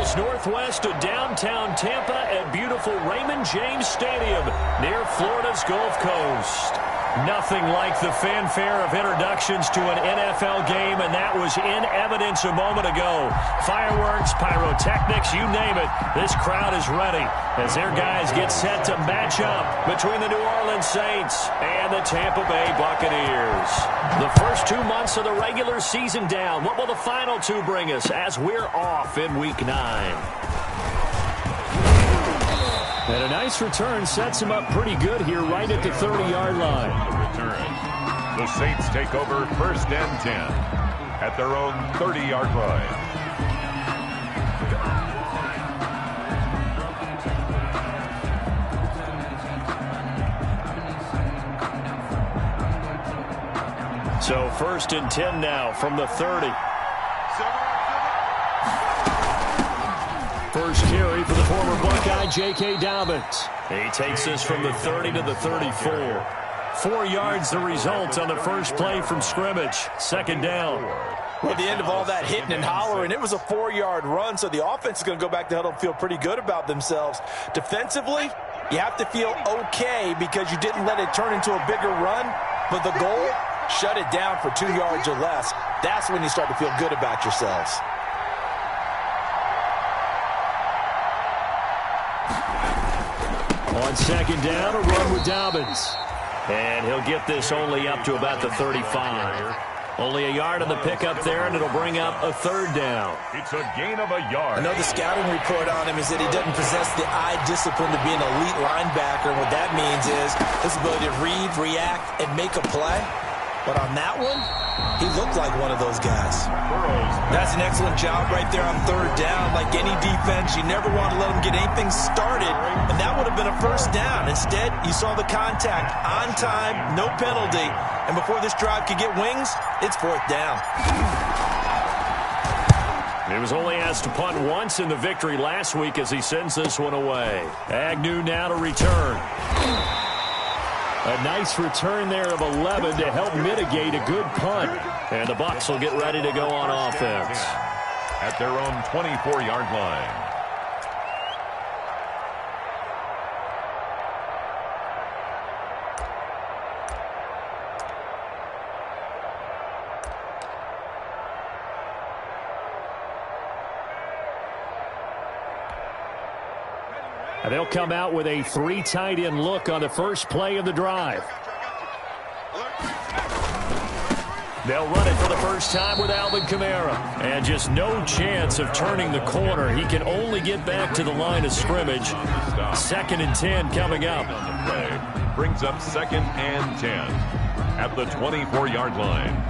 miles northwest of downtown Tampa at beautiful Raymond James Stadium near Florida's Gulf Coast. Nothing like the fanfare of introductions to an NFL game, and that was in evidence a moment ago. Fireworks, pyrotechnics, you name it. This crowd is ready as their guys get set to match up between the New Orleans Saints and the Tampa Bay Buccaneers. The first 2 months of the regular season down. What will the final two bring us as we're off in Week 9? And a nice return sets him up pretty good here right at the 30-yard line. Return. The Saints take over 1st and 10 at their own 30-yard line. So 1st and 10 now from the 30. First carry for the former Buckeye, J.K. Dobbins. He takes this from the 30 to the 34. 4 yards the result on the first play from scrimmage. 2nd down. Well, at the end of all that hitting and hollering, it was a 4-yard run, so the offense is going to go back to huddle and feel pretty good about themselves. Defensively, you have to feel okay because you didn't let it turn into a bigger run, but the goal, shut it down for 2 yards or less. That's when you start to feel good about yourselves. On 2nd down, a run with Dobbins. And he'll get this only up to about the 35. Only a yard on the pickup there, and it'll bring up a 3rd down. It's a gain of a yard. I know the scouting report on him is that he doesn't possess the eye discipline to be an elite linebacker. And what that means is his ability to read, react, and make a play. But on that one, he looked like one of those guys. That's an excellent job right there on 3rd down. Like any defense, you never want to let them get anything started, and that would have been a 1st down. Instead, you saw the contact on time, no penalty, and before this drive could get wings, it's 4th down. He was only asked to punt once in the victory last week as he sends this one away. Agnew now to return. A nice return there of 11 to help mitigate a good punt. And the Bucs will get ready to go on offense. At their own 24-yard line. And they'll come out with a 3 tight end look on the first play of the drive. They'll run it for the first time with Alvin Kamara. And just no chance of turning the corner. He can only get back to the line of scrimmage. 2nd and 10 coming up. Brings up 2nd and 10 at the 24-yard line.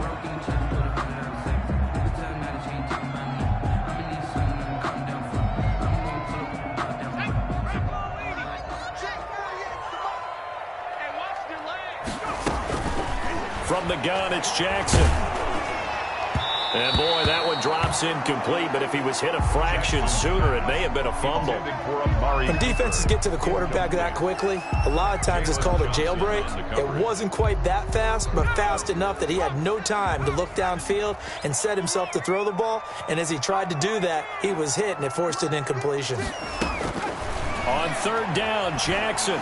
From the gun, it's Jackson. And, boy, that one drops incomplete, but if he was hit a fraction sooner, it may have been a fumble. When defenses get to the quarterback that quickly, a lot of times it's called a jailbreak. It wasn't quite that fast, but fast enough that he had no time to look downfield and set himself to throw the ball. And as he tried to do that, he was hit, and it forced an incompletion. On 3rd down, Jackson.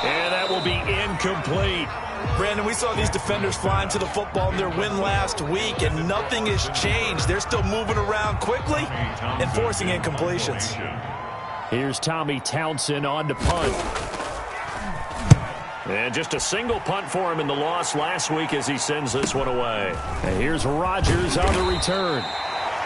And that will be incomplete. Brandon, we saw these defenders flying to the football in their win last week, and nothing has changed. They're still moving around quickly and forcing incompletions. Here's Tommy Townsend on to punt. And just a single punt for him in the loss last week as he sends this one away. And here's Rodgers on the return.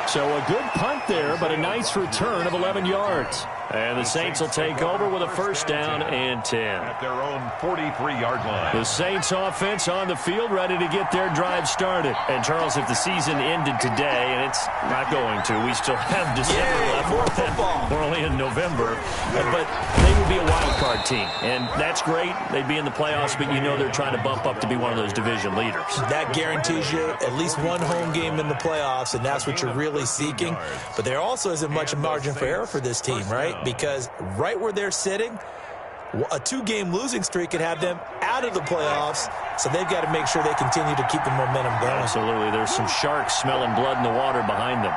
So a good punt there, but a nice return of 11 yards. And the Saints will take over with a 1st down and 10. At their own 43-yard line. The Saints offense on the field ready to get their drive started. And, Charles, if the season ended today, and it's not going to, we still have December left. More football. We're only in November. But they would be a wild card team. And that's great. They'd be in the playoffs, but you know they're trying to bump up to be one of those division leaders. That guarantees you at least one home game in the playoffs, and that's what you're really seeking. But there also isn't much margin for error for this team, right? Because right where they're sitting, a 2-game losing streak could have them out of the playoffs, so they've got to make sure they continue to keep the momentum going. Absolutely. There's some sharks smelling blood in the water behind them.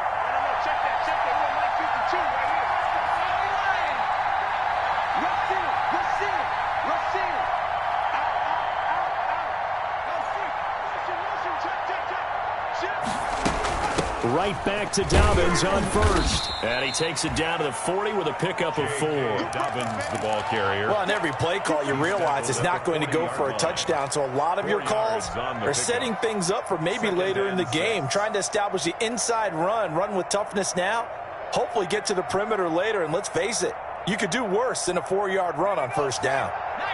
right back to Dobbins on first. And he takes it down to the 40 with a pickup of 4. Dobbins, the ball carrier. Well, on every play call, you realize it's not going to go for a touchdown. So a lot of your calls are setting things up for maybe later in the game, trying to establish the inside run with toughness now, hopefully get to the perimeter later. And let's face it, you could do worse than a 4-yard run on first down.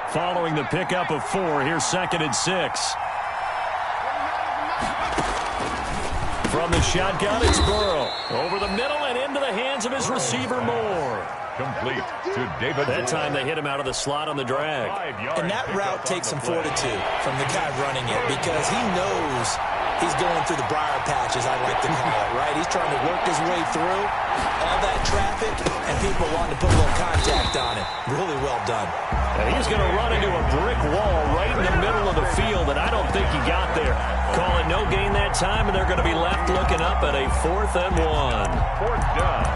Following the pickup of 4, here's 2nd and 6. From the shotgun, it's Burrow. Over the middle and into the hands of his receiver, Moore. Complete to David. That time they hit him out of the slot on the drag. And that route takes some fortitude from the guy running it because he knows he's going through the briar patch, as I like to call it, right? He's trying to work his way through all that traffic, and people wanting to put a little contact on it. Really well done. And he's going to run into a brick wall right in the middle of the field, and I don't think he got there. Call it no gain that time, and they're going to be left looking up at a 4th and 1. 4th down.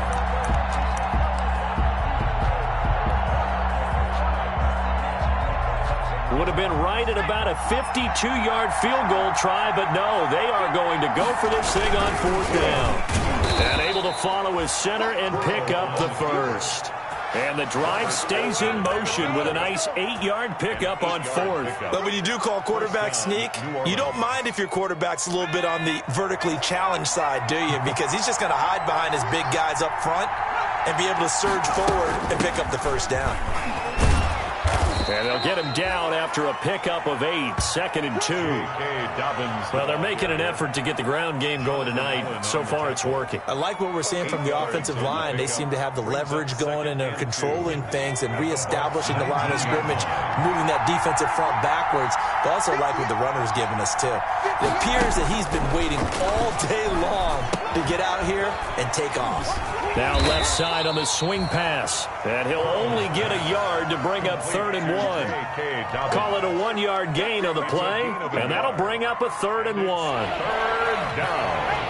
Would have been right at about a 52-yard field goal try, but no, they are going to go for this thing on 4th down. And able to follow his center and pick up the first. And the drive stays in motion with a nice 8-yard pickup on 4th. But when you do call quarterback sneak, you don't mind if your quarterback's a little bit on the vertically challenged side, do you? Because he's just going to hide behind his big guys up front and be able to surge forward and pick up the first down. And they'll get him down after a pickup of 8, 2nd and 2. Well, they're making an effort to get the ground game going tonight. So far, it's working. I like what we're seeing from the offensive line. They seem to have the leverage going, and they're controlling things and reestablishing the line of scrimmage, moving that defensive front backwards. But also like what the runner's giving us, too. It appears that he's been waiting all day long to get out here and take off. Now left side on the swing pass. And he'll only get a yard to bring up 3rd and 1. Call it a 1-yard gain on the play, and that'll bring up a 3rd and 1. 3rd down.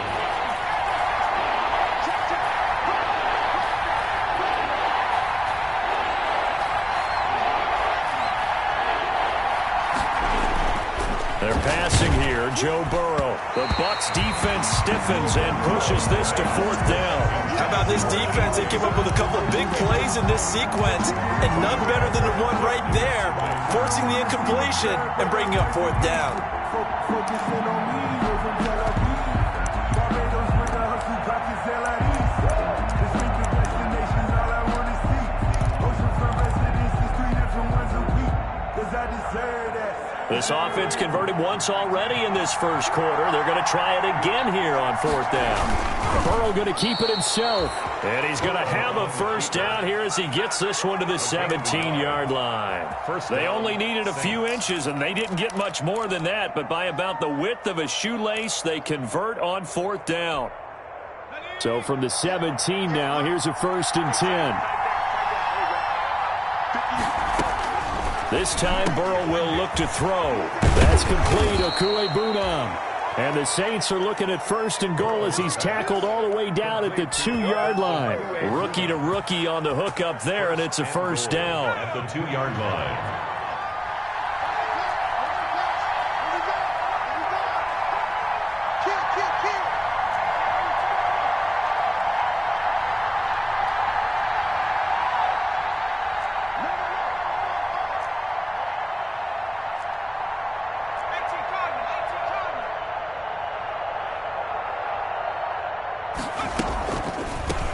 They're passing here, Joe Burrow. The Bucs defense stiffens and pushes this to 4th down. How about this defense? They came up with a couple of big plays in this sequence, and none better than the one right there, forcing the incompletion and bringing up 4th down. This offense converted once already in this first quarter. They're going to try it again here on 4th down. Burrow going to keep it himself. And he's going to have a first down here as he gets this one to the 17-yard line. They only needed a few inches, and they didn't get much more than that. But by about the width of a shoelace, they convert on 4th down. So from the 17 now, here's a 1st and 10. This time, Burrow will look to throw. That's complete, Okuegbunam. And the Saints are looking at 1st and goal as he's tackled all the way down at the 2-yard line. Rookie to rookie on the hook up there, and it's a 1st down. At the 2-yard line.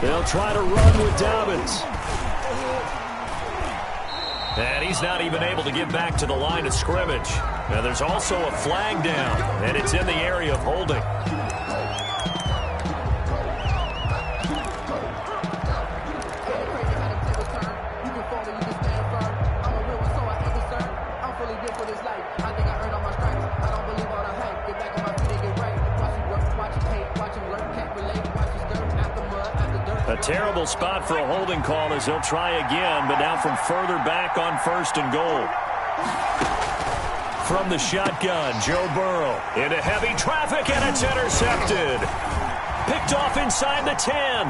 They'll try to run with Dobbins. And he's not even able to get back to the line of scrimmage. Now there's also a flag down, and it's in the area of holding. A terrible spot for a holding call as he'll try again, but now from further back on 1st and goal. From the shotgun, Joe Burrow into heavy traffic, and it's intercepted. Picked off inside the 10.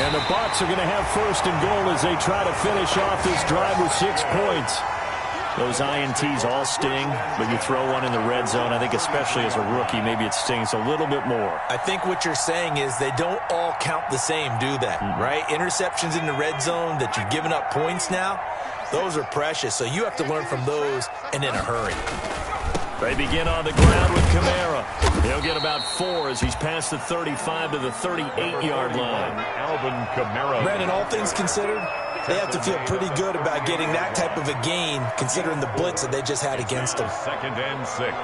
And the Bucs are going to have 1st and goal as they try to finish off this drive with 6 points. Those INTs all sting, but you throw one in the red zone, I think especially as a rookie, maybe it stings a little bit more. I think what you're saying is they don't all count the same, do they? Right? Interceptions in the red zone that you've given up points now, those are precious. So you have to learn from those and in a hurry. They begin on the ground with Kamara. He'll get about 4 as he's past the 35 to the 38-yard line. Alvin Kamara. Brandon, all things considered, they have to feel pretty good about getting that type of a gain considering the blitz that they just had against them. 2nd and 6.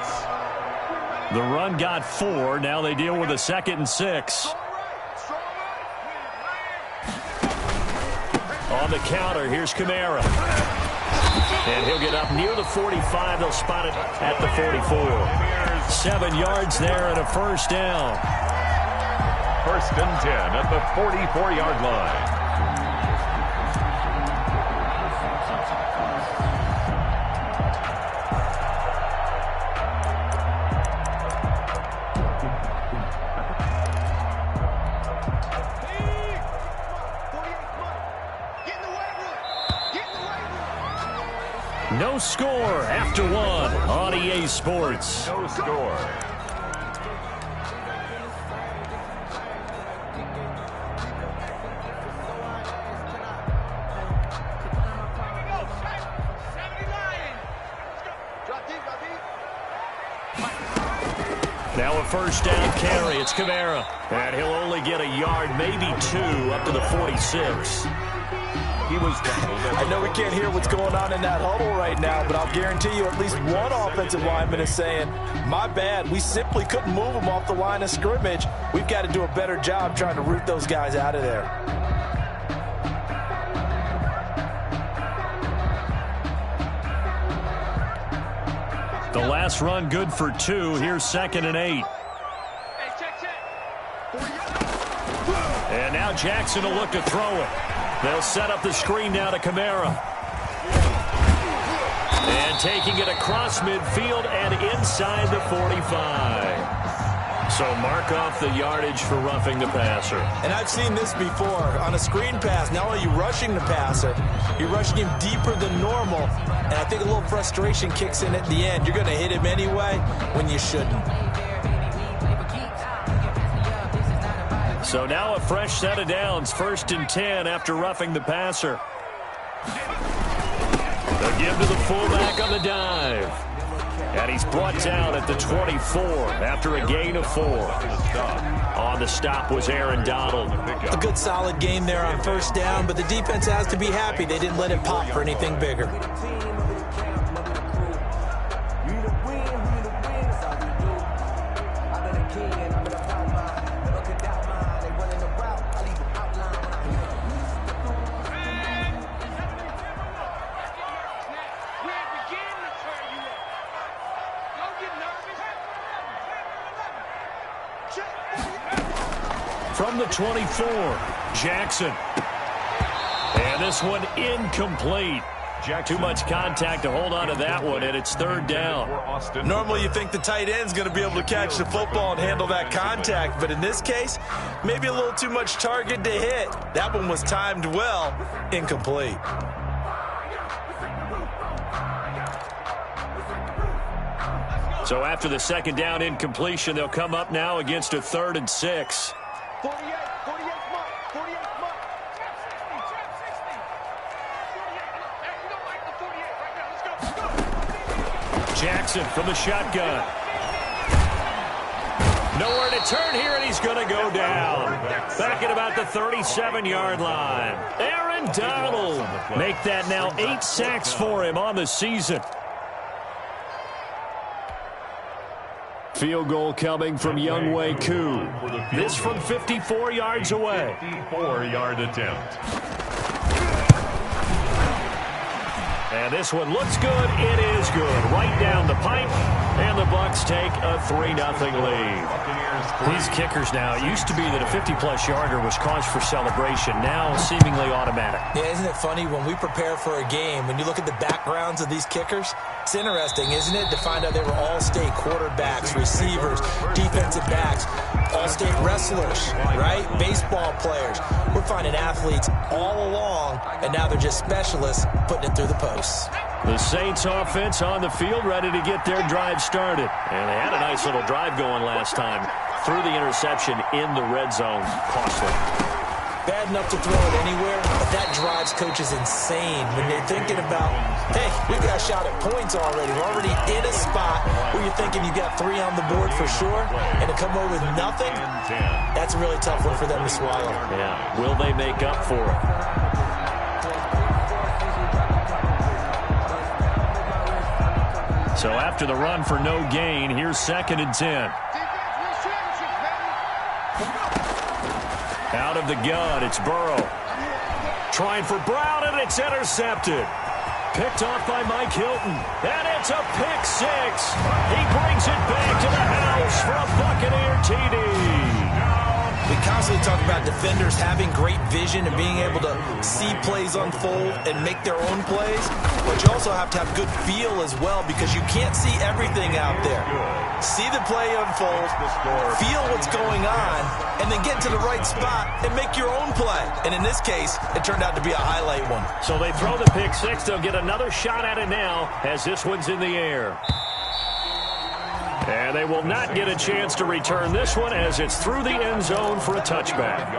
The run got 4. Now they deal with a 2nd and 6. On the counter, here's Kamara. And he'll get up near the 45. They'll spot it at the 44. 7 yards there and a first down. 1st and 10 at the 44-yard line. No score after 1 on EA Sports. No score. Now a first down carry. It's Kamara. And he'll only get a yard, maybe 2, up to the 46. I know we can't hear what's going on in that huddle right now, but I'll guarantee you at least one offensive lineman is saying, my bad, we simply couldn't move them off the line of scrimmage. We've got to do a better job trying to root those guys out of there. The last run good for 2. Here's 2nd and 8. And now Jackson will look to throw it. They'll set up the screen now to Kamara. And taking it across midfield and inside the 45. So mark off the yardage for roughing the passer. And I've seen this before. On a screen pass, not only are you rushing the passer, you're rushing him deeper than normal. And I think a little frustration kicks in at the end. You're going to hit him anyway when you shouldn't. So now a fresh set of downs, 1st and 10 after roughing the passer. They'll give to the fullback on the dive. And he's brought down at the 24 after a gain of 4. On the stop was Aaron Donald. A good solid game there on 1st down, but the defense has to be happy they didn't let it pop for anything bigger. From the 24, Jackson. And this one incomplete. Too much contact to hold on to that one, and it's 3rd down. Normally you think the tight end's going to be able to catch the football and handle that contact, but in this case, maybe a little too much target to hit. That one was timed well, incomplete. So after the 2nd down incompletion, they'll come up now against a 3rd and 6. 48 mark. Jackson from the shotgun. Nowhere to turn here, and he's going to go down. Back at about the 37-yard line. Aaron Donald. Make that now 8 sacks for him on the season. Field goal coming from Younghoe Koo. This from 54 yards away. 54-yard attempt. And this one looks good. It is good. Right down the pipe. And the Bucks take a 3-0 lead. These kickers now, it used to be that a 50-plus yarder was cause for celebration. Now seemingly automatic. Yeah, isn't it funny when we prepare for a game, when you look at the backgrounds of these kickers, it's interesting, isn't it, to find out they were all-state quarterbacks, receivers, defensive backs, all-state wrestlers, right? Baseball players. We're finding athletes all along, and now they're just specialists putting it through the posts. The Saints offense on the field, ready to get their drive started. And they had a nice little drive going last time. Threw the interception in the red zone. Costly. Bad enough to throw it anywhere, but that drives coaches insane when they're thinking about, hey, we've got a shot at points already. We're already in a spot where you're thinking you got 3 on the board for sure, and to come away with nothing, that's a really tough one for them to swallow. Yeah, will they make up for it? So after the run for no gain, here's 2nd and 10. Out of the gun, it's Burrow. Trying for Brown, and it's intercepted. Picked off by Mike Hilton. And it's a pick 6. He brings it back to the house for a Buccaneer TD. We constantly talk about defenders having great vision and being able to see plays unfold and make their own plays, but you also have to have good feel as well because you can't see everything out there. See the play unfold, feel what's going on, and then get to the right spot and make your own play. And in this case, it turned out to be a highlight one. So they throw the pick 6. They'll get another shot at it now as this one's in the air. And they will not get a chance to return this one as it's through the end zone for a touchback.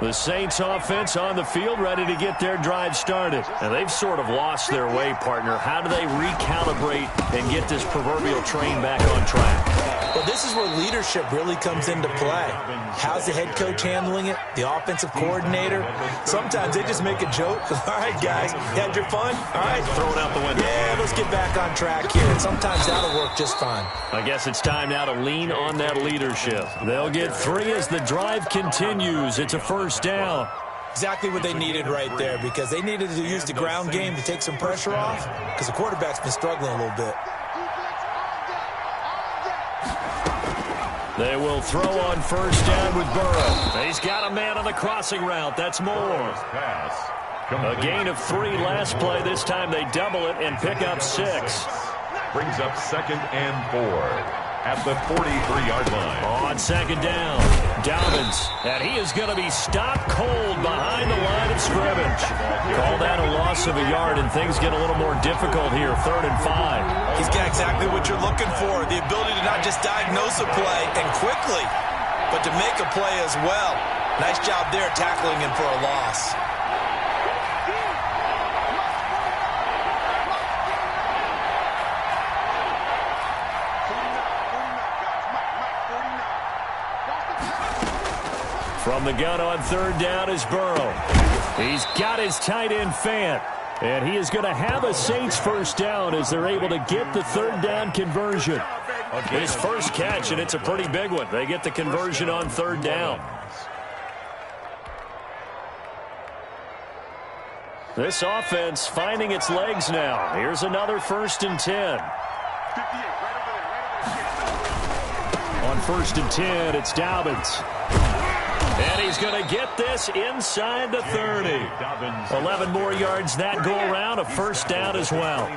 The Saints offense on the field ready to get their drive started. And they've sort of lost their way, partner. How do they recalibrate and get this proverbial train back on track? Well, this is where leadership really comes into play. How's the head coach handling it? The offensive coordinator? Sometimes they just make a joke. All right, guys, you had your fun? All right. Throw it out the window. Yeah, let's get back on track here. And sometimes that'll work just fine. I guess it's time now to lean on that leadership. They'll get 3 as the drive continues. It's a first down. Exactly what they needed right there because they needed to use the ground game to take some pressure off because the quarterback's been struggling a little bit. They will throw on first down with Burrow. He's got a man on the crossing route. That's more. A gain of 3 last play. This time they double it and pick up 6. Brings up 2nd and 4 at the 43-yard line. On 2nd down, Dobbins. And he is going to be stopped cold behind the line of scrimmage. Call that a loss of a yard, and things get a little more difficult here. 3rd and 5. He's got exactly what you're looking for, the ability to not just diagnose a play and quickly, but to make a play as well. Nice job there tackling him for a loss. From the gun on 3rd down is Burrow. He's got his tight end Fant. And he is going to have a Saints first down as they're able to get the 3rd down conversion. His first catch, and it's a pretty big one. They get the conversion on 3rd down. This offense finding its legs now. Here's another 1st and 10. On 1st and 10, it's Dobbins. And he's going to get this inside the 30. 11 more yards that go around, a first down as well. All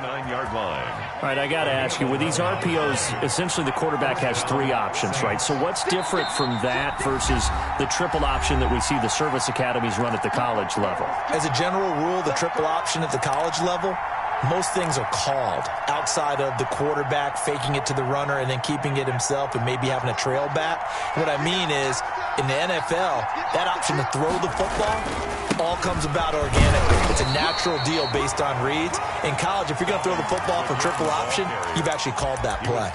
right, I got to ask you, with these RPOs, essentially the quarterback has 3 options, right? So what's different from that versus the triple option that we see the service academies run at the college level? As a general rule, the triple option at the college level, most things are called outside of the quarterback faking it to the runner and then keeping it himself and maybe having a trail back. What I mean is, in the NFL, that option to throw the football all comes about organically. It's a natural deal based on reads. In college, if you're going to throw the football for triple option, you've actually called that play.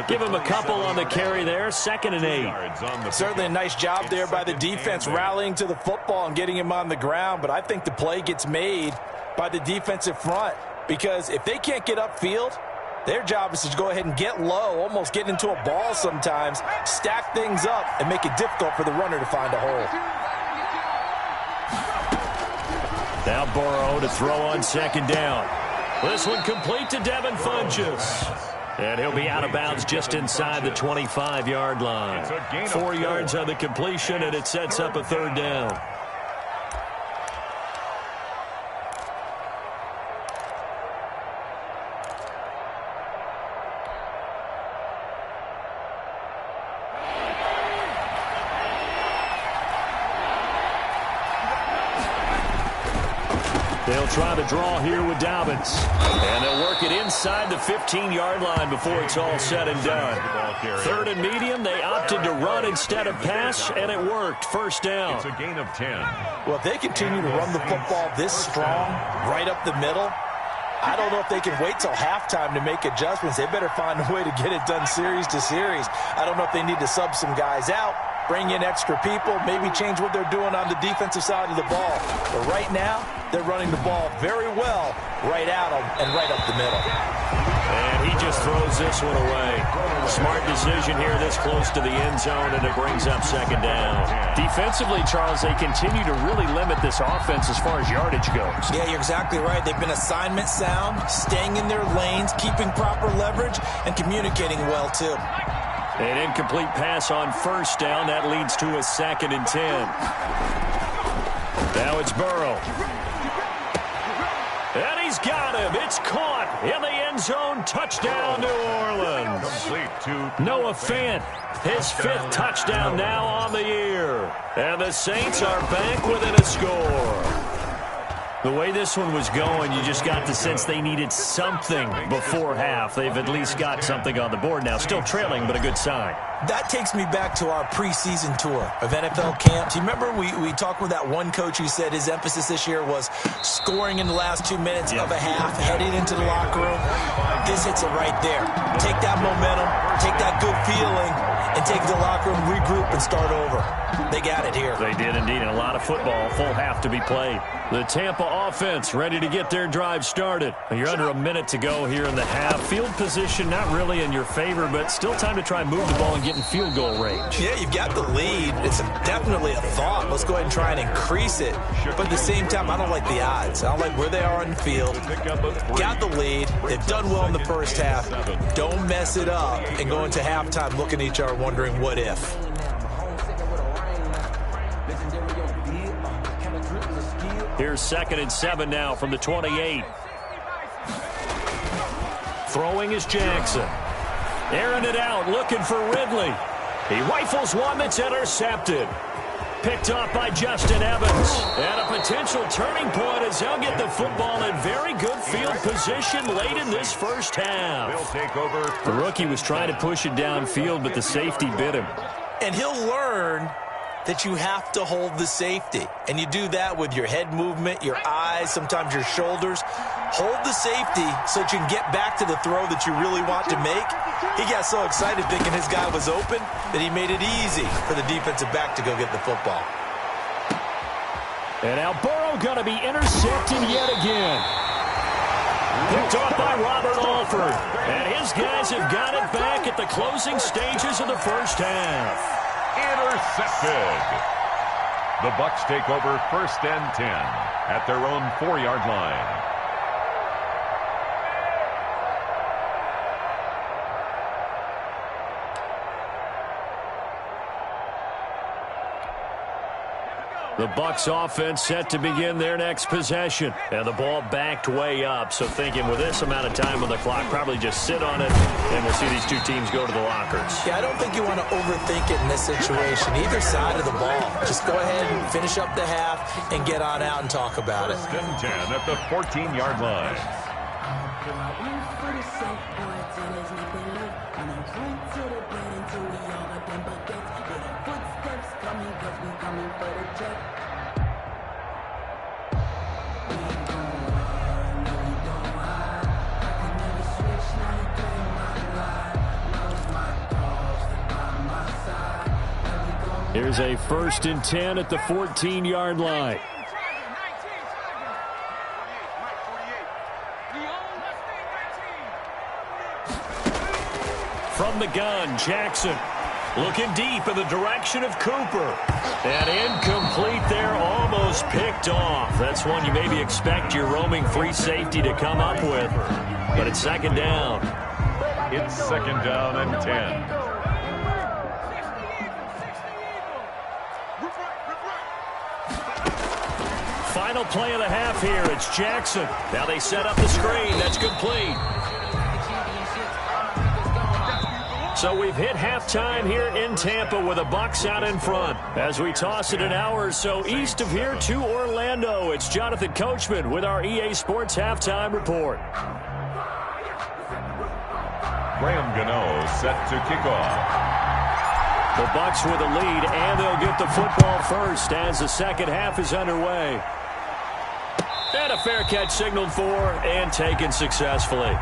Give him a couple on the carry there. 2nd and 8. Certainly a nice job there by the defense rallying to the football and getting him on the ground, but I think the play gets made by the defensive front because if they can't get upfield, their job is to go ahead and get low, almost get into a ball sometimes, stack things up, and make it difficult for the runner to find a hole. Now Burrow to throw on 2nd down. This one complete to Devin Funchess. And he'll be out of bounds just inside the 25-yard line. 4 yards on the completion, and it sets up a 3rd down. They'll try to draw here with Dobbins. And they'll work it inside the 15-yard line before it's all said and done. 3rd and medium, they opted to run instead of pass, and it worked. First down. It's a gain of 10. Well, if they continue to run the football this strong, right up the middle, I don't know if they can wait till halftime to make adjustments. They better find a way to get it done series to series. I don't know if they need to sub some guys out, bring in extra people, maybe change what they're doing on the defensive side of the ball. But right now, they're running the ball very well right at them and right up the middle. And he just throws this one away. Smart decision here this close to the end zone, and it brings up 2nd down. Defensively, Charles, they continue to really limit this offense as far as yardage goes. Yeah, you're exactly right. They've been assignment sound, staying in their lanes, keeping proper leverage, and communicating well, too. An incomplete pass on 1st down. That leads to a 2nd and 10. Now it's Burrow. And he's got him. It's caught in the end zone. Touchdown, New Orleans. Complete to Noah Fant, his 5th touchdown now on the year. And the Saints are back within a score. The way this one was going, you just got the sense they needed something before half. They've at least got something on the board now. Still trailing, but a good sign. That takes me back to our preseason tour of NFL camps. You remember we talked with that one coach who said his emphasis this year was scoring in the last 2 minutes of a half, heading into the locker room. This hits it right there. Take that momentum, take that good feeling, and take the locker room, regroup, and start over. They got it here. They did indeed. And a lot of football, full half to be played. The Tampa offense ready to get their drive started. You're under a minute to go here in the half. Field position not really in your favor, but still time to try and move the ball and get in field goal range. Yeah, you've got the lead. It's definitely a thought. Let's go ahead and try and increase it. But at the same time, I don't like the odds. I don't like where they are on the field. Got the lead. They've done well in the first half. Don't mess it up and go into halftime looking at each other wondering what if. Here's 2nd and 7 now from the 28. Throwing is Jackson. Airing it out, looking for Ridley. He rifles one that's intercepted. Picked off by Justin Evans. And a potential turning point as they'll get the football in very good field position late in this first half. They'll take over. The rookie was trying to push it downfield, but the safety bit him. And he'll learn that you have to hold the safety. And you do that with your head movement, your eyes, sometimes your shoulders. Hold the safety so that you can get back to the throw that you really want to make. He got so excited thinking his guy was open that he made it easy for the defensive back to go get the football. And now Burrow going to be intercepted yet again. Picked off by Robert Alford. And his guys have got it back at the closing stages of the first half. Intercepted. The Bucs take over 1st and 10 at their own 4-yard line. The Bucs offense set to begin their next possession. And the ball backed way up. So thinking with this amount of time on the clock, probably just sit on it, and we'll see these two teams go to the lockers. Yeah, I don't think you want to overthink it in this situation. Either side of the ball. Just go ahead and finish up the half and get on out and talk about it. 1st and 10 at the 14-yard line. Here's a 1st and 10 at the 14-yard line. From the gun, Jackson looking deep in the direction of Cooper. And incomplete there, almost picked off. That's one you maybe expect your roaming free safety to come up with. But it's 2nd down. It's 2nd down and 10. Final play of the half here. It's Jackson. Now they set up the screen. That's complete. So we've hit halftime here in Tampa with the Bucs out in front. As we toss it an hour or so east of here to Orlando, it's Jonathan Coachman with our EA Sports Halftime Report. Graham Gano set to kick off. The Bucs with a lead, and they'll get the football first as the second half is underway. And a fair catch signaled for and taken successfully.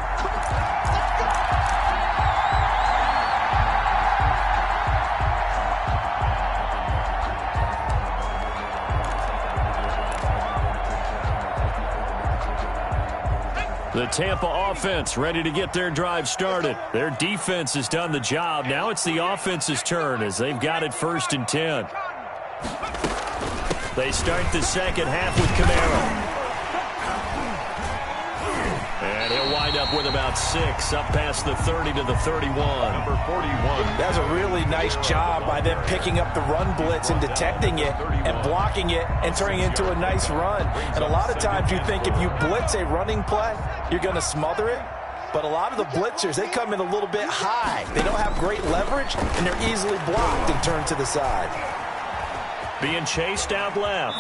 The Tampa offense ready to get their drive started. Their defense has done the job. Now it's the offense's turn as they've got it 1st and 10. They start the second half with Camaro. And he'll wind up with about 6, up past the 30 to the 31. Number 41. That's a really nice job by them picking up the run blitz and detecting it and blocking it and turning it into a nice run. And a lot of times you think if you blitz a running play, you're going to smother it. But a lot of the blitzers, they come in a little bit high. They don't have great leverage, and they're easily blocked and turned to the side. Being chased out left.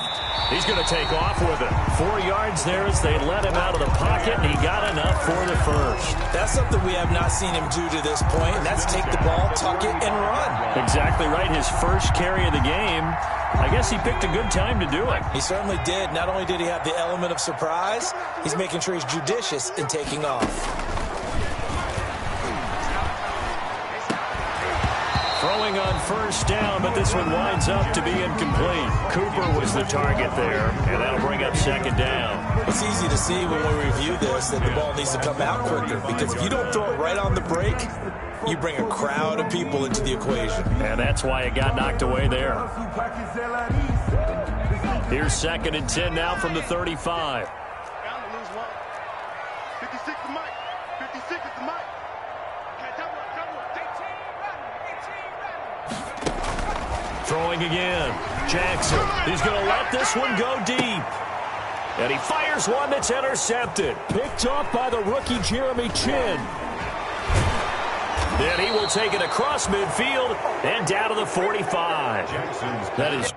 He's going to take off with it. 4 yards there as they let him out of the pocket, and he got enough for the first. That's something we have not seen him do to this point, and that's take the ball, tuck it, and run. Exactly right. His first carry of the game. I guess he picked a good time to do it. He certainly did. Not only did he have the element of surprise, he's making sure he's judicious in taking off. Throwing on first down, but this one winds up to be incomplete. Cooper was the target there, and that'll bring up second down. It's easy to see when we review this that the ball needs to come out quicker, because if you don't throw it right on the break, you bring a crowd of people into the equation. And that's why it got knocked away there. Here's 2nd and 10 now from the 35. Throwing again. Jackson. He's going to let this one go deep. And he fires one that's intercepted. Picked off by the rookie Jeremy Chin. Then he will take it across midfield and down to the 45. That is...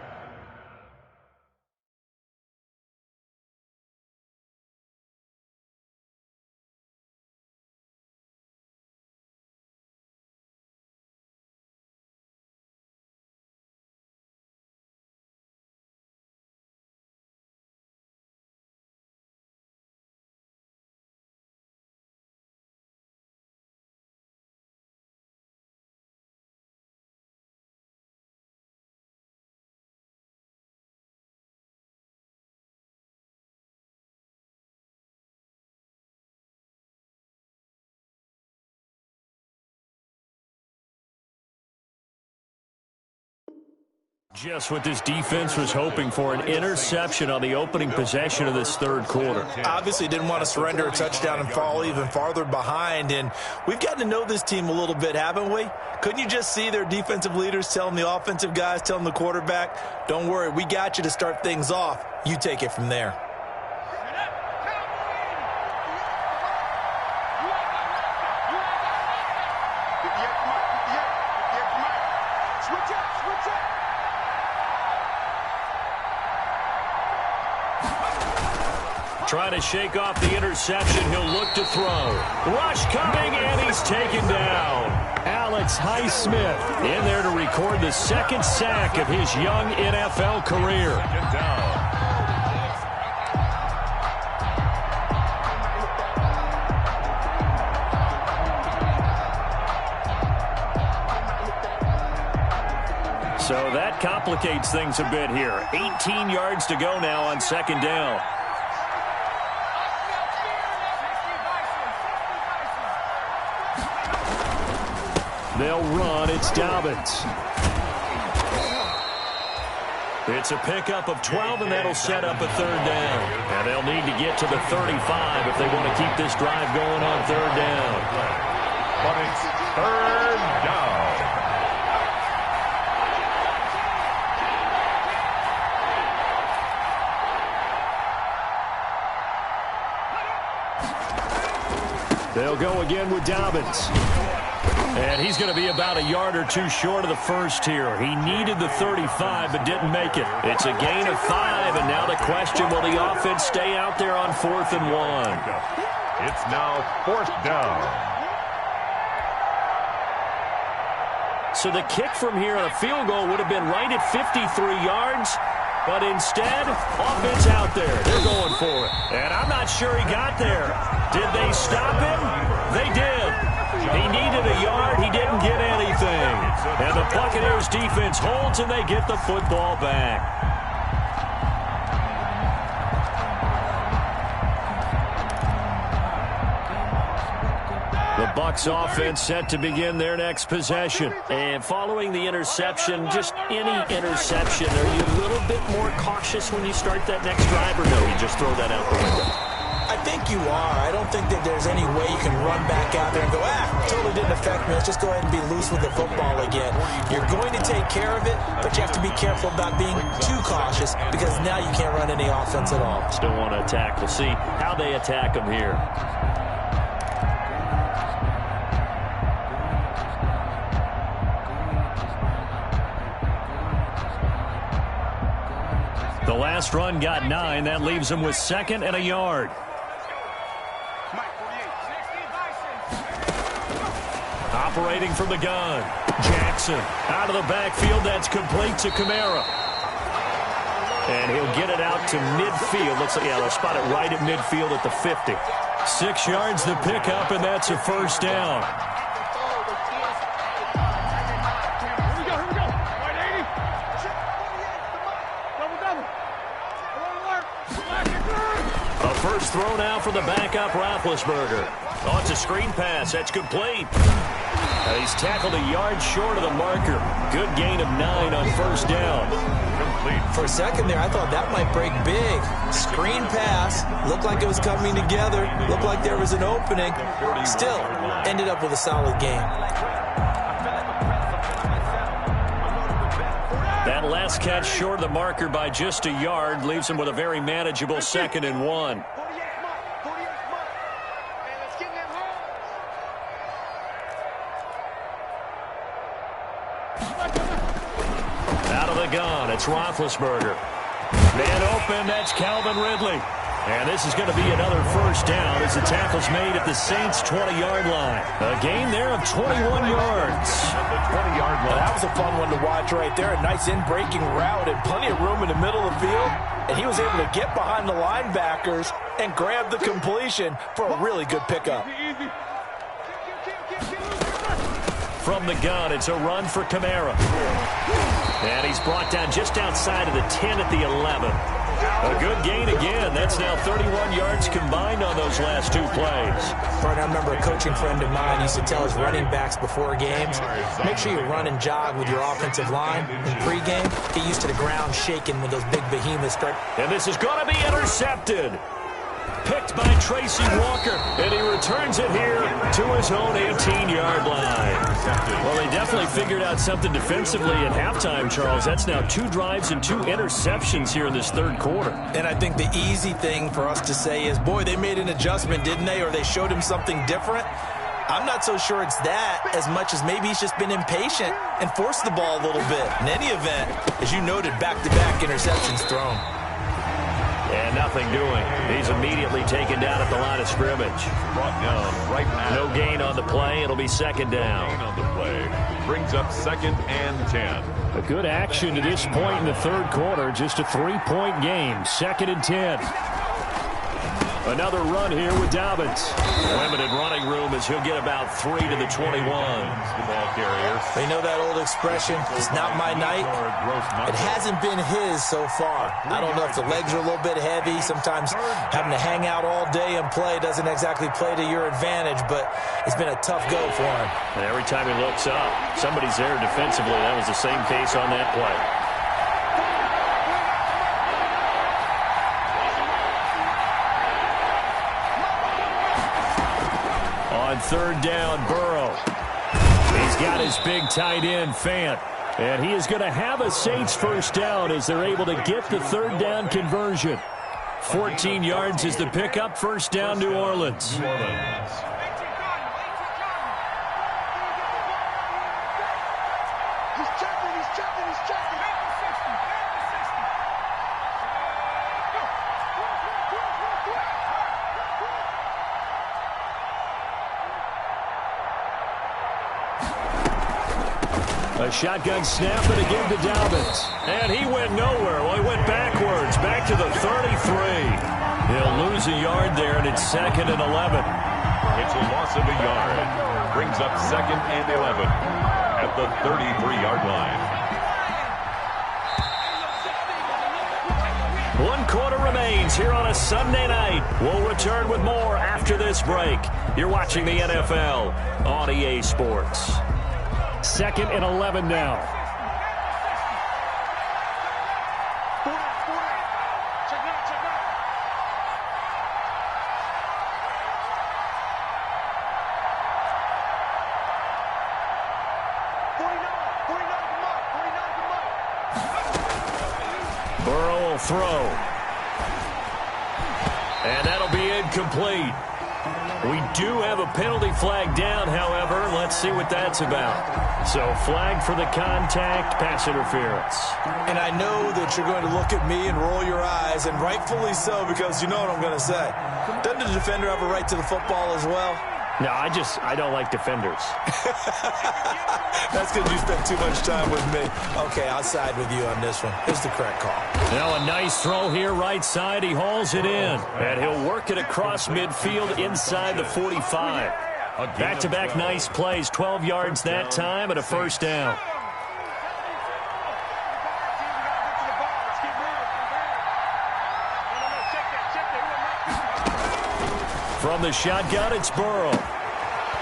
Just what this defense was hoping for, an interception on the opening possession of this third quarter. Obviously didn't want to surrender a touchdown and fall even farther behind, and we've gotten to know this team a little bit, haven't we? Couldn't you just see their defensive leaders telling the offensive guys, telling the quarterback, don't worry, we got you to start things off. You take it from there. Trying to shake off the interception. He'll look to throw. Rush coming, and he's taken down. Alex Highsmith in there to record the 2nd sack of his young NFL career. So that complicates things a bit here. 18 yards to go now on 2nd down. They'll run. It's Dobbins. It's a pickup of 12, and that'll set up a 3rd down. And they'll need to get to the 35 if they want to keep this drive going on 3rd down. But it's 3rd down. They'll go again with Dobbins. And he's going to be about a yard or two short of the first here. He needed the 35 but didn't make it. It's a gain of 5, and now the question, will the offense stay out there on 4th and 1? It's now 4th down. So the kick from here on a field goal would have been right at 53 yards, but instead, offense out there. They're going for it. And I'm not sure he got there. Did they stop him? They did. He needed a yard. He didn't get anything. And the Buccaneers defense holds, and they get the football back. The Bucs offense set to begin their next possession. And following the interception, just any interception, are you a little bit more cautious when you start that next drive, or no, you just throw that out the window? I think you are. I don't think that there's any way you can run back out there and go, totally didn't affect me. Let's just go ahead and be loose with the football again. You're going to take care of it, but you have to be careful about being too cautious because now you can't run any offense at all. Still want to attack. We'll see how they attack them here. The last run got 9. That leaves him with 2nd and a yard. Operating from the gun. Jackson out of the backfield. That's complete to Kamara. And he'll get it out to midfield. Looks like, they'll spot it right at midfield at the 50. 6 yards the pickup, and that's a first down. A first throw now for the backup Roethlisberger. Oh, it's a screen pass. That's complete. He's tackled a yard short of the marker. Good gain of 9 on first down. Complete. For a second there, I thought that might break big. Screen pass. Looked like it was coming together. Looked like there was an opening. Still, ended up with a solid game. That last catch short of the marker by just a yard leaves him with a very manageable 2nd and 1. Out of the gun, it's Roethlisberger. Man open, that's Calvin Ridley. And this is going to be another first down as the tackle's made at the Saints' 20-yard line. A gain there of 21 yards. That was a fun one to watch right there. A nice in-breaking route and plenty of room in the middle of the field. And he was able to get behind the linebackers and grab the completion for a really good pickup. From the gun, it's a run for Kamara. And he's brought down just outside of the 10 at the 11. A good gain again. That's now 31 yards combined on those last 2 plays. I remember a coaching friend of mine used to tell his running backs before games, make sure you run and jog with your offensive line in pregame. Get used to the ground shaking when those big behemoths start. And this is going to be intercepted. Picked by Tracy Walker, and he returns it here to his own 18-yard line. Well, they definitely figured out something defensively at halftime, Charles. That's now 2 drives and 2 interceptions here in this third quarter. And I think the easy thing for us to say is, boy, they made an adjustment, didn't they? Or they showed him something different. I'm not so sure it's that as much as maybe he's just been impatient and forced the ball a little bit. In any event, as you noted, back-to-back interceptions thrown. And nothing doing. He's immediately taken down at the line of scrimmage. Brought down right now. No gain on the play. It'll be 2nd down. On the play. Brings up 2nd and 10. A good action to this point in the third quarter. Just a 3-point game. 2nd and 10. Another run here with Dobbins. Limited running room as he'll get about 3 to the 21. The ball carrier. They know that old expression, it's not my night. It hasn't been his so far. I don't know if the legs are a little bit heavy. Sometimes having to hang out all day and play doesn't exactly play to your advantage, but it's been a tough go for him. And every time he looks up, somebody's there defensively. That was the same case on that play. On 3rd down, Burrow. He's got his big tight end, Fant. And he is going to have a Saints first down as they're able to get the 3rd down conversion. 14 yards is the pickup. First down, New Orleans. A shotgun snap and a give to Dobbins. And he went nowhere. Well, he went backwards, back to the 33. He'll lose a yard there, and it's 2nd and 11. It's a loss of a yard. Brings up 2nd and 11 at the 33-yard line. 1 quarter remains here on a Sunday night. We'll return with more after this break. You're watching the NFL on EA Sports. 2nd and 11 now. Burrow will throw. And that'll be incomplete. We do have a penalty flag down, however. Let's see what that's about. So, flag for the contact, pass interference. And I know that you're going to look at me and roll your eyes, and rightfully so, because you know what I'm going to say. Doesn't the defender have a right to the football as well? No, I don't like defenders. That's because you spent too much time with me. Okay, I'll side with you on this one. Here's the correct call. Now a nice throw here, right side. He hauls it in. And he'll work it across midfield inside the 45. Back-to-back nice plays. 12 yards that time and a first down. From the shotgun, it's Burrow.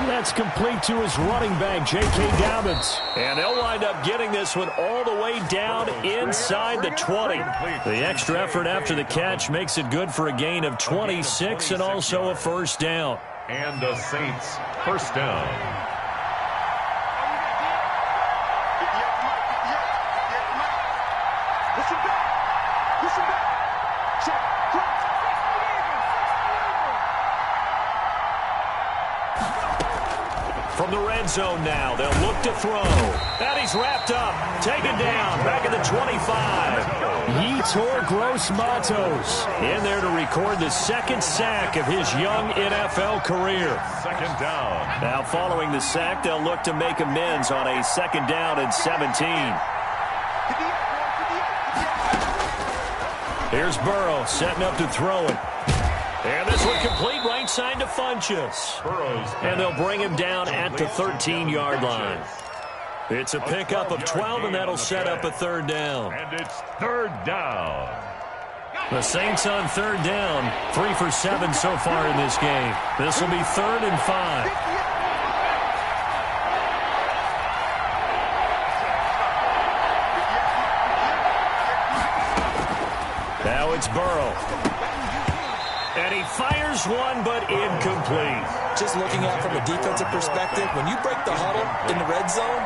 That's complete to his running back, J.K. Dobbins. And they'll wind up getting this one all the way down inside the 20. The extra effort after the catch makes it good for a gain of 26 and also a first down. And the Saints first down. From the red zone now, they'll look to throw. And he's wrapped up, taken down, back at the 25. He tore Gross Matos in there to record the 2nd sack of his young NFL career. 2nd down. Now following the sack, they'll look to make amends on a 2nd down and 17. Here's Burrow setting up to throw it. And this one complete right side to Funchess. And they'll bring him down at the 13-yard line. It's a pickup of 12, and that'll set up a 3rd down. And it's 3rd down. The Saints on 3rd down. 3 for 7 so far in this game. This will be 3rd and 5. Now it's Burrow. And he fires one, but incomplete. Just looking at it from a defensive perspective, when you break the huddle in the red zone,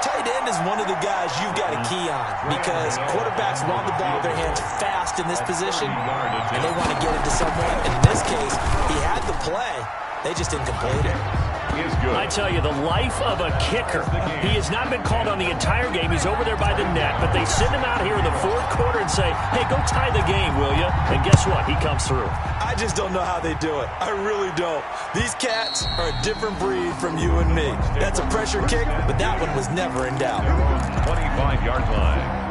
tight end is one of the guys you've got a key on because quarterbacks want the ball in their hands fast in this position, and they want to get it to someone. And in this case, he had the play. They just didn't complete it. I tell you, the life of a kicker. He has not been called on the entire game. He's over there by the net, but they send him out here in the 4th quarter and say, hey, go tie the game, will you? And guess what? He comes through. I just don't know how they do it. I really don't. These cats are a different breed from you and me. That's a pressure kick, but that one was never in doubt. 25-yard line.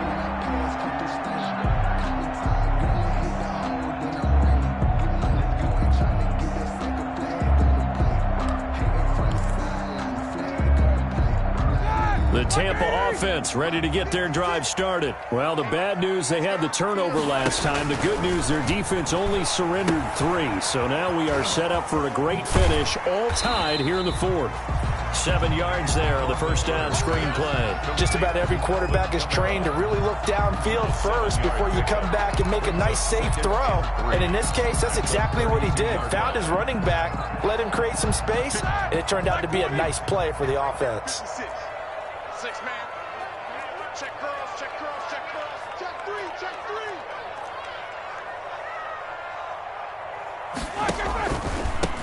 The Tampa offense ready to get their drive started. Well, the bad news, they had the turnover last time. The good news, their defense only surrendered 3. So now we are set up for a great finish, all tied here in the 4th. 7 yards there on the first down screen play. Just about every quarterback is trained to really look downfield first before you come back and make a nice, safe throw. And in this case, that's exactly what he did. Found his running back, let him create some space, and it turned out to be a nice play for the offense. 6 man. Check girls, check girls, check girls. Check 3, check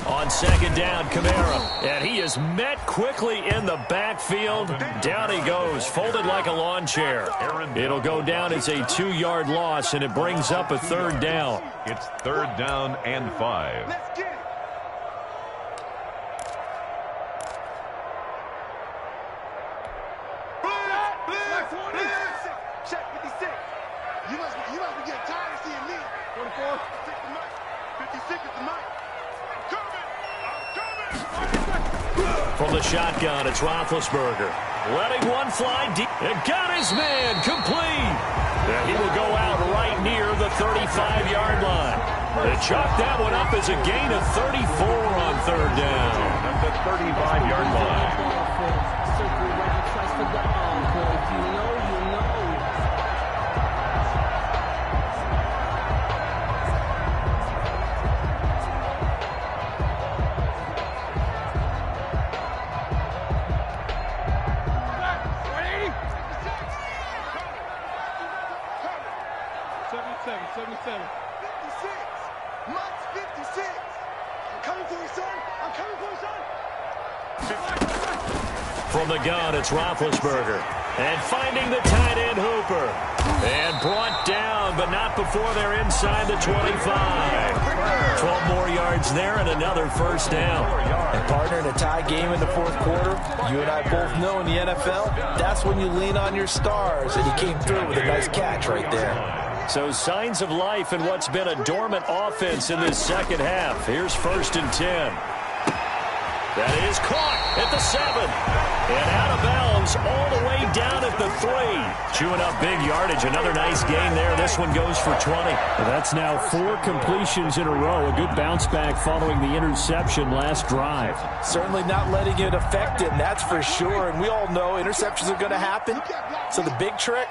3. On 2nd down, Kamara. And he is met quickly in the backfield. Down he goes, folded like a lawn chair. It'll go down as a 2-yard loss, and it brings up a 3rd down. It's 3rd down and 5. Let's get it. From the shotgun, it's Roethlisberger. Letting one fly deep. And got his man complete. And he will go out right near the 35-yard line. They chalk that one up as a gain of 34 on third down. At the 35-yard line. Circle around, twice for the encore. If you know, you know. From the gun, it's Roethlisberger. And finding the tight end Hooper. And brought down, but not before they're inside the 25. 12 more yards there and another first down. And partner, in a tie game in the fourth quarter, you and I both know in the NFL, that's when you lean on your stars. And he came through with a nice catch right there. So signs of life in what's been a dormant offense in this second half. Here's 1st and 10. That is caught at the 7. And out of bounds all the way down at the 3. Chewing up big yardage. Another nice gain there. This one goes for 20. Well, that's now 4 completions in a row. A good bounce back following the interception last drive. Certainly not letting it affect him, that's for sure. And we all know interceptions are going to happen. So the big trick,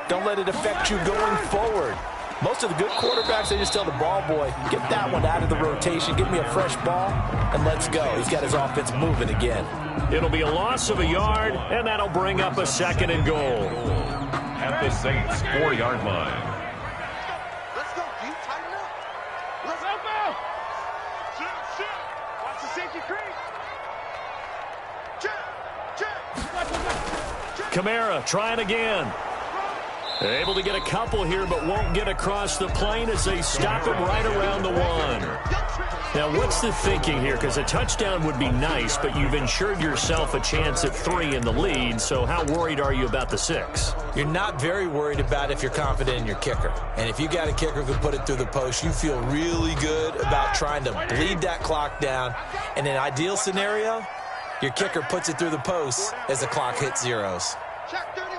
don't let it affect you going forward. Most of the good quarterbacks, they just tell the ball boy, get that one out of the rotation, give me a fresh ball, and let's go. He's got his offense moving again. It'll be a loss of a yard, and that'll bring up a 2nd and goal. At the Saints' 4-yard line. Let's go, Pete. Tighten up. Let's go. Shit. Watch the safety creep. Check. Kamara trying again. Able to get a couple here, but won't get across the plane as they stop him right around the 1. Now, what's the thinking here? Because a touchdown would be nice, but you've ensured yourself a chance at 3 in the lead, so how worried are you about the 6? You're not very worried about if you're confident in your kicker. And if you got a kicker who can put it through the post, you feel really good about trying to bleed that clock down. In an ideal scenario, your kicker puts it through the post as the clock hits zeros. Check 31.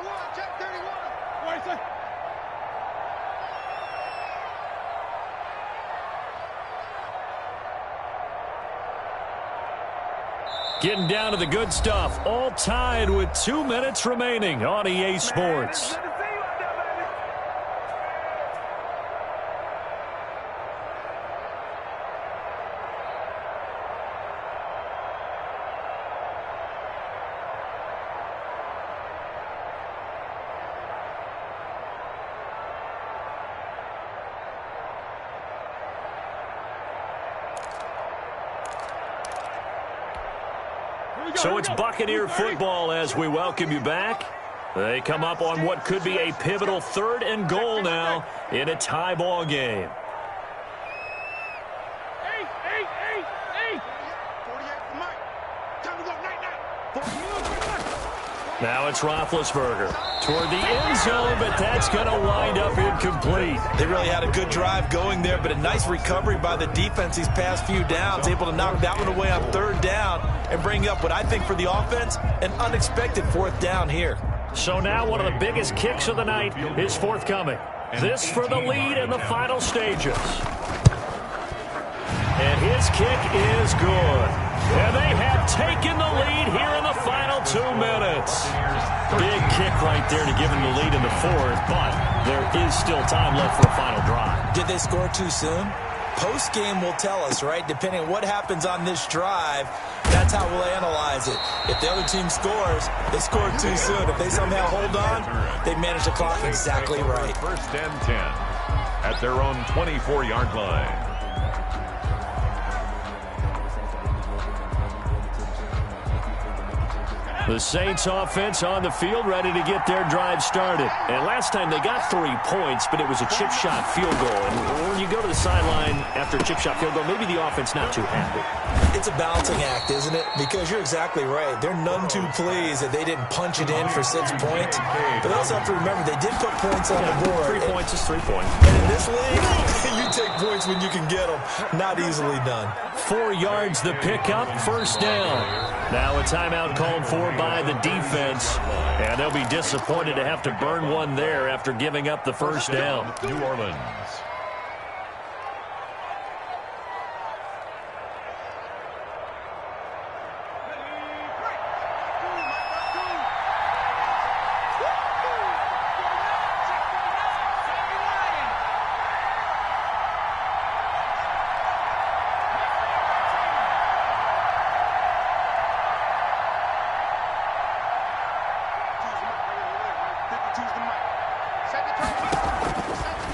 Getting down to the good stuff, all tied with 2 minutes remaining on EA Sports. So it's Buccaneer football as we welcome you back. They come up on what could be a pivotal 3rd and goal now in a tie ball game. 48 for Mike. Time to go, night. Now it's Roethlisberger toward the end zone, but that's going to wind up incomplete. They really had a good drive going there, but a nice recovery by the defense these past few downs, able to knock that one away on 3rd down and bring up what I think for the offense, an unexpected 4th down here. So now one of the biggest kicks of the night is forthcoming. This for the lead in the final stages. And his kick is good. And they have taken the lead here in the final 2 minutes. Big kick right there to give him the lead in the 4th, but there is still time left for a final drive. Did they score too soon? Post-game will tell us, right? Depending on what happens on this drive, that's how we'll analyze it. If the other team scores, they scored too soon. If they somehow hold on, they manage the clock exactly right. 1st and 10 at their own 24-yard line. The Saints offense on the field ready to get their drive started. And last time they got 3 points, but it was a chip shot field goal. And when you go to the sideline after a chip shot field goal, maybe the offense not too happy. It's a balancing act, isn't it? Because you're exactly right. They're none too pleased that they didn't punch it in for 6 points. But they also have to remember they did put points on the board. 3 points is 3 points. And in this league, you take points when you can get them. Not easily done. 4 yards the pickup, first down. Now a timeout called for by the defense, and they'll be disappointed to have to burn one there after giving up the first down. New Orleans.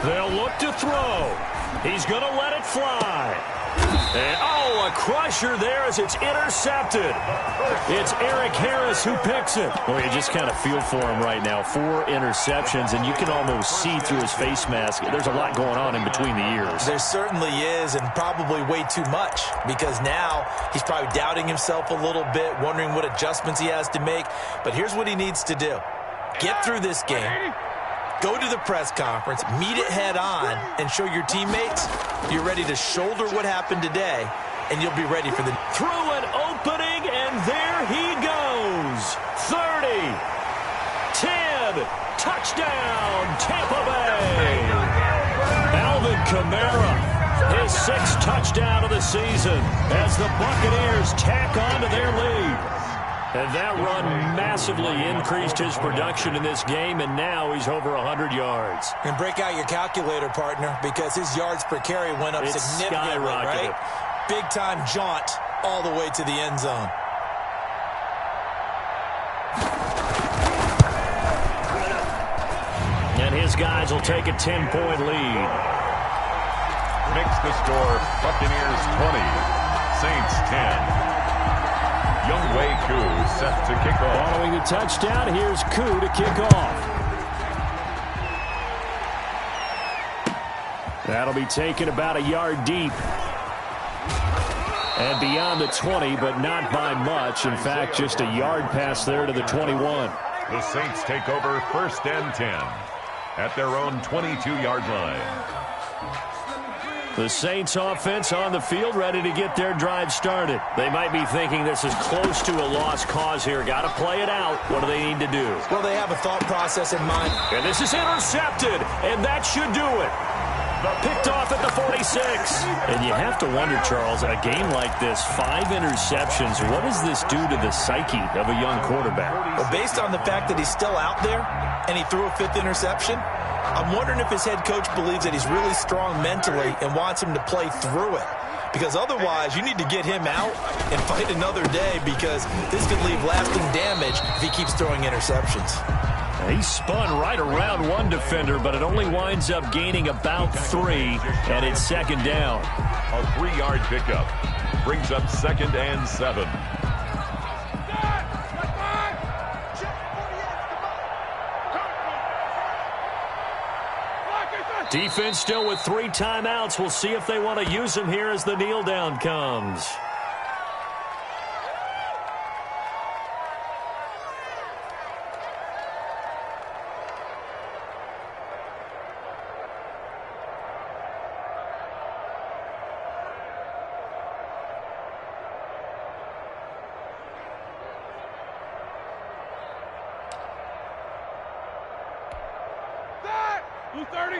They'll look to throw. He's going to let it fly. And, oh, a crusher there as it's intercepted. It's Eric Harris who picks it. Well, you just kind of feel for him right now. 4 interceptions, and you can almost see through his face mask. There's a lot going on in between the ears. There certainly is, and probably way too much, because now he's probably doubting himself a little bit, wondering what adjustments he has to make. But here's what he needs to do. Get through this game. Go to the press conference, meet it head on, and show your teammates you're ready to shoulder what happened today, and you'll be ready for the... Through an opening, and there he goes. 30, 10, touchdown, Tampa Bay. Alvin Kamara, his 6th touchdown of the season as the Buccaneers tack on to their lead. And that run massively increased his production in this game, and now he's over 100 yards. And break out your calculator, partner, because his yards per carry went up significantly, right? Big-time jaunt all the way to the end zone. And his guys will take a 10-point lead. Makes the score Buccaneers 20, Saints 10. Younghoe Koo set to kick off. Following the touchdown, here's Koo to kick off. That'll be taken about a yard deep. And beyond the 20, but not by much. In fact, just a yard pass there to the 21. The Saints take over 1st and 10 at their own 22-yard line. The Saints offense on the field, ready to get their drive started. They might be thinking this is close to a lost cause here. Got to play it out. What do they need to do? Well, they have a thought process in mind. And this is intercepted, and that should do it. Picked off at the 46. And you have to wonder, Charles, a game like this, 5 interceptions, what does this do to the psyche of a young quarterback? Well, based on the fact that he's still out there and he threw a 5th interception, I'm wondering if his head coach believes that he's really strong mentally and wants him to play through it. Because otherwise, you need to get him out and fight another day, because this could leave lasting damage if he keeps throwing interceptions. He spun right around one defender, but it only winds up gaining about 3, and it's 2nd down. A 3-yard pickup brings up 2nd and 7. Defense still with 3 timeouts. We'll see if they want to use them here as the kneel down comes. Blue 30.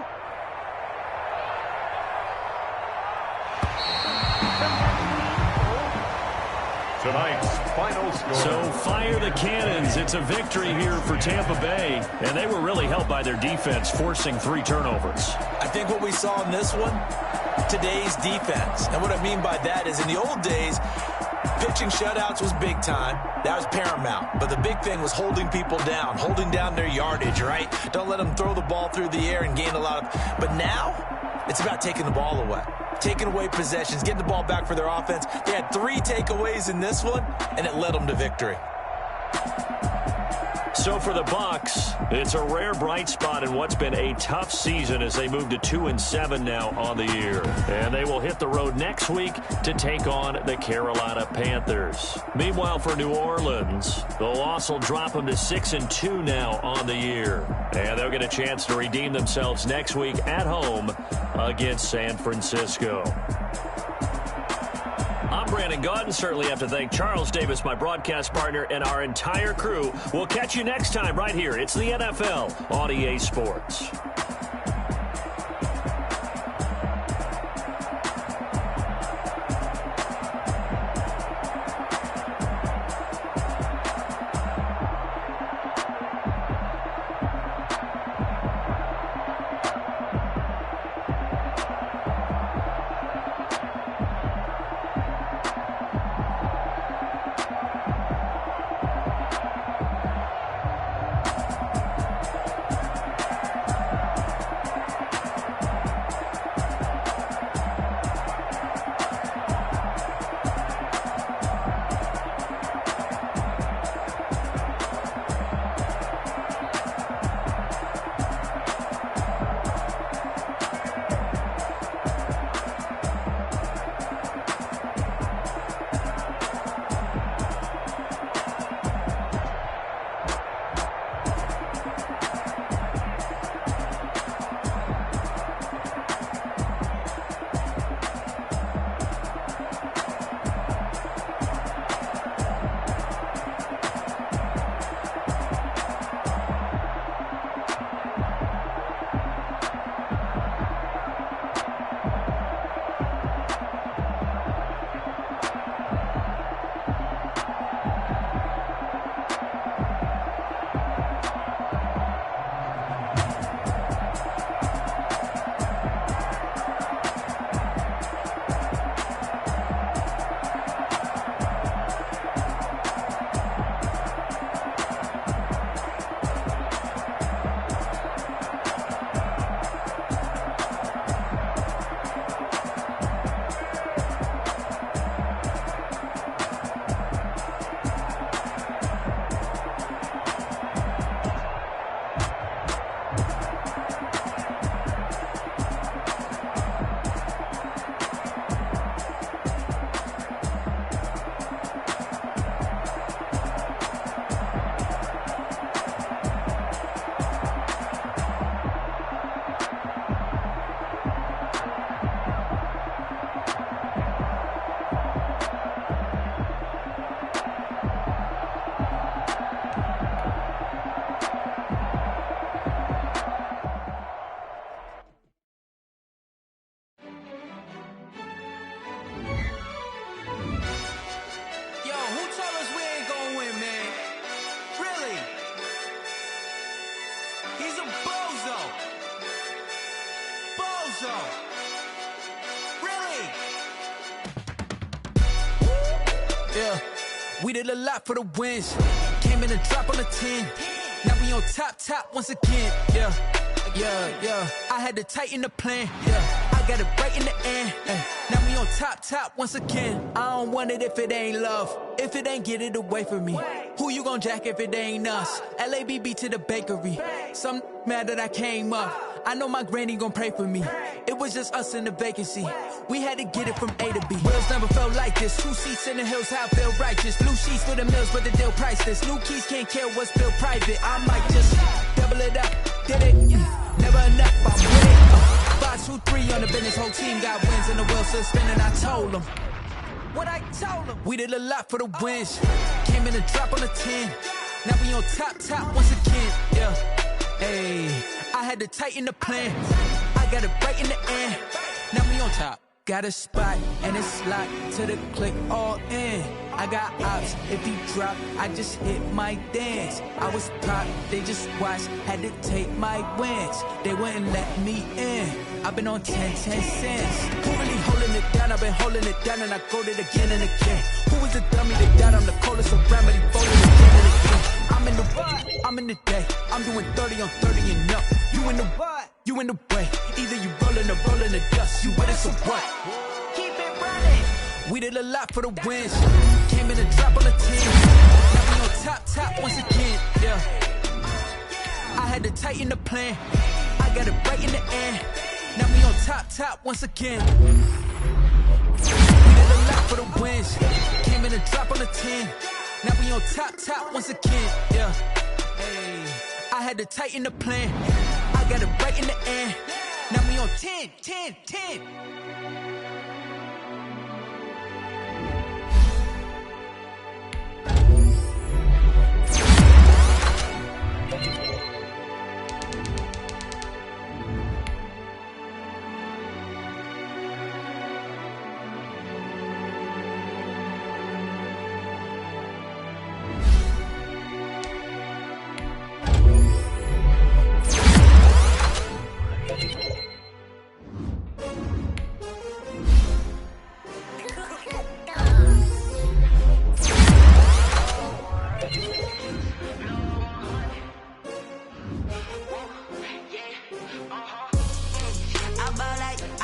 Tonight's final score. So fire the cannons. It's a victory here for Tampa Bay. And they were really helped by their defense, forcing 3 turnovers. I think what we saw in this one, today's defense. And what I mean by that is, in the old days, pitching shutouts was big time. That was paramount. But the big thing was holding people down, holding down their yardage, right? Don't let them throw the ball through the air and gain a lot of... But now, it's about taking the ball away. Taking away possessions, getting the ball back for their offense. They had 3 takeaways in this one, and it led them to victory. So for the Bucs, it's a rare bright spot in what's been a tough season as they move to 2-7 now on the year. And they will hit the road next week to take on the Carolina Panthers. Meanwhile, for New Orleans, the loss will drop them to 6-2 now on the year. And they'll get a chance to redeem themselves next week at home against San Francisco. I'm Brandon Gaudin. Certainly have to thank Charles Davis, my broadcast partner, and our entire crew. We'll catch you next time right here. It's the NFL on EA Sports. Yeah, we did a lot for the wins. Came in and drop on the 10. Now we on top once again. Yeah. I had to tighten the plan. Yeah, I got it right in the end. Now we on top once again. I don't want it if it ain't love. If it ain't, get it away from me. Who you gon' jack if it ain't us? LABB to the bakery. Some mad that I came up. I know my granny gon' pray for me. It was just us in the vacancy. We had to get it from A to B. Wheels never felt like this. 2 seats in the hills, how I feel righteous. Blue sheets for the mills, but the deal priceless. New keys can't care what's still private. I might just double it up. Did it? Never enough, I'm with it. 5-2-3 on the business. Whole team got wins and the wheels still spinning. I told them what I told them. We did a lot for the wins. Came in and drop on the 10. Now we on top once again. Yeah. Hey, I had to tighten the plan. I got it right in the end. Now we on top. Got a spot and it's locked to the click all in. I got ops, if he drop, I just hit my dance. I was pop, they just watched, had to take my wins. They wouldn't let me in. I've been on 10 cents. Who really holding it down? I've been holding it down and I go it again and again. Who was the dummy that died? I'm the coldest around, but he folded again and again. I'm in the day. I'm doing 30 on 30 and up. You in the what? You in the way. Either you rolling or rolling the dust. You with it, so what? Keep it running. We did a lot for the wins. Came in and drop on the team. Now we on top once again, yeah. I had to tighten the plan. I got it right in the end. Now we on top once again. We did a lot for the wins. Came in a drop on the 10. Now we on top once again, yeah. Hey, I had to tighten the plan. I got it right in the end. Now we on 10.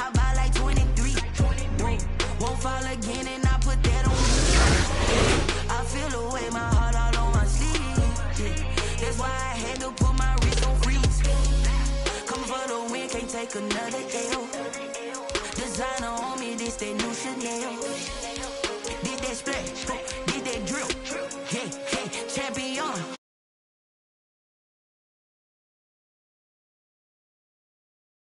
I ball like 23. Won't fall again and I put that on me. I feel the way, my heart all on my sleeve. That's why I had to put my wrist on freeze. Coming for the win, can't take another L. Designer on me, this that new Chanel.